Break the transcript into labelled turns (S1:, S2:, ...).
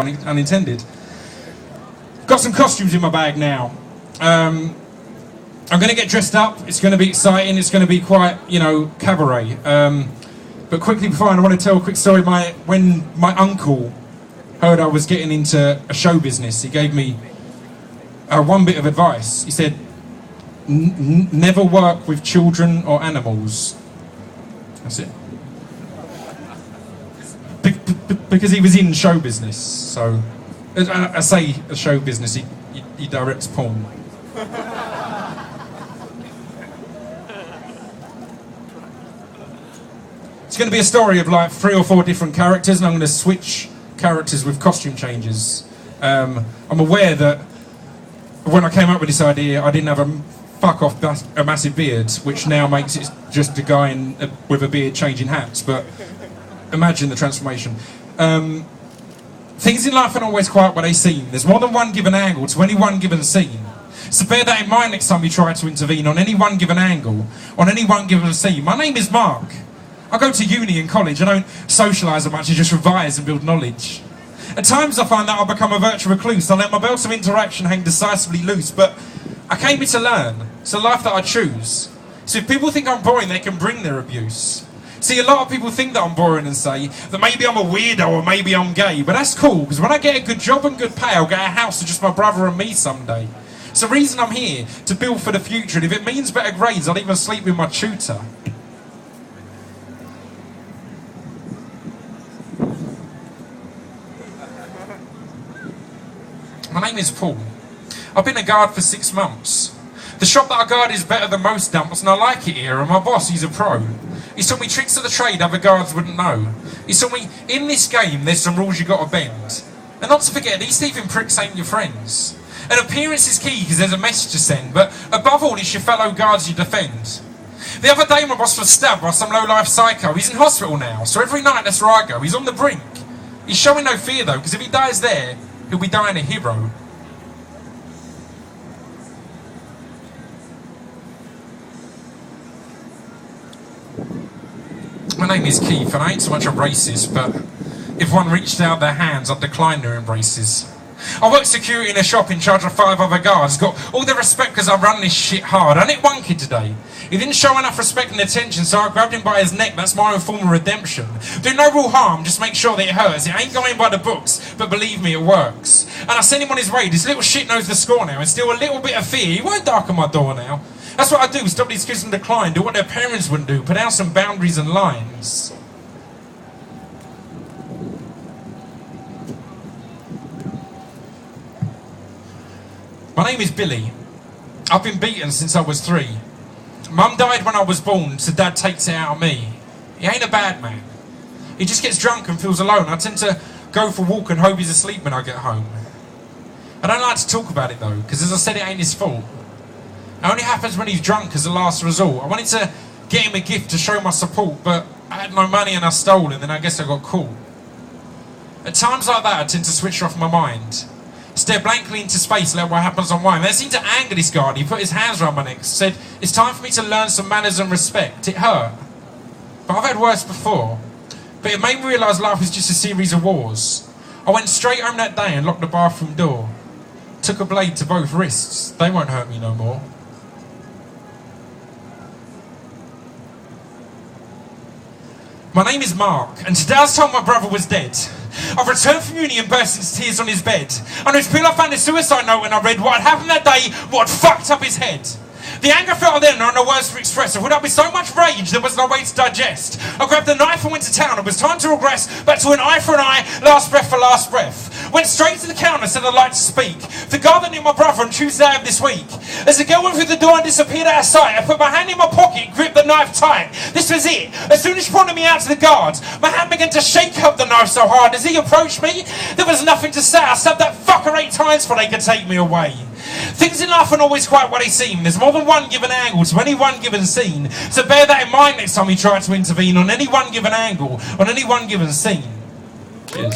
S1: unintended. Got some costumes in my bag now. I'm going to get dressed up. It's going to be exciting. It's going to be quite, cabaret. But quickly before, I want to tell a quick story. When my uncle heard I was getting into a show business, he gave me one bit of advice. He said, never work with children or animals. That's it. Because he was in show business, so I say a show business. He directs porn. It's going to be a story of like 3 or 4 different characters, and I'm going to switch characters with costume changes. I'm aware that when I came up with this idea, I didn't have a massive beard, which now makes it just a guy with a beard changing hats. But imagine the transformation. Things in life aren't always quite what they seem. There's more than one given angle to any one given scene. So bear that in mind next time you try to intervene on any one given angle, on any one given scene. My name is Mark. I go to uni and college. I don't socialise as much as just revise and build knowledge. At times I find that I'll become a virtual recluse. I let my belt of interaction hang decisively loose, but I came here to learn. It's a life that I choose. So if people think I'm boring, they can bring their abuse. See, a lot of people think that I'm boring and say that maybe I'm a weirdo or maybe I'm gay, but that's cool, because when I get a good job and good pay, I'll get a house with just my brother and me someday. It's the reason I'm here, to build for the future, and if it means better grades, I'll even sleep with my tutor. My name is Paul. I've been a guard for 6 months. The shop that I guard is better than most dumps, and I like it here, and my boss, he's a pro. He's taught me tricks of the trade other guards wouldn't know. He's taught me, in this game, there's some rules you gotta bend. And not to forget, these thieving pricks ain't your friends. And appearance is key, because there's a message to send, but above all, it's your fellow guards you defend. The other day, my boss was stabbed by some low-life psycho. He's in hospital now, so every night, that's where I go. He's on the brink. He's showing no fear, though, because if he dies there, he'll be dying a hero. My name is Keith, and I ain't so much a racist, but if one reached out their hands, I'd decline their embraces. I work security in a shop in charge of 5 other guards. Got all the respect because I run this shit hard. I nicked one kid today. He didn't show enough respect and attention, so I grabbed him by his neck. That's my own form of redemption. Do no real harm, just make sure that it hurts. It ain't going by the books, but believe me, it works. And I sent him on his way. This little shit knows the score now, and still a little bit of fear. He won't darken my door now. That's what I do, stop these kids from decline, do what their parents wouldn't do, put out some boundaries and lines. My name is Billy. I've been beaten since I was 3. Mum died when I was born, so Dad takes it out of me. He ain't a bad man. He just gets drunk and feels alone. I tend to go for a walk and hope he's asleep when I get home. I don't like to talk about it though, because as I said, it ain't his fault. It only happens when he's drunk as a last resort. I wanted to get him a gift to show my support, but I had no money and I stole, and then I guess I got caught. At times like that, I tend to switch off my mind. Stare blankly into space, let what happens unwind. That seemed to anger this guard. He put his hands around my neck, said, it's time for me to learn some manners and respect. It hurt. But I've had worse before. But it made me realise life was just a series of wars. I went straight home that day and locked the bathroom door. Took a blade to both wrists. They won't hurt me no more. My name is Mark, and today I was told my brother was dead. I've returned from uni and burst into tears on his bed. I know it's people I found a suicide note when I read what had happened that day, what had fucked up his head. The anger felt then, there are no words to express. I would up with so much rage, there was no way to digest. I grabbed the knife and went to town. It was time to regress back to an eye for an eye, last breath for last breath. Went straight to the counter, said I'd like to speak. The guard that knew my brother on Tuesday of this week. As the girl went through the door and disappeared out of sight, I put my hand in my pocket, gripped the knife tight. This was it. As soon as she pointed me out to the guards, my hand began to shake up the knife so hard. As he approached me, there was nothing to say. I stabbed that fucker 8 times before they could take me away. Things in life aren't always quite what they seem. There's more than one given angle to any one given scene. So bear that in mind next time you try to intervene on any one given angle, on any one given scene. Cheers.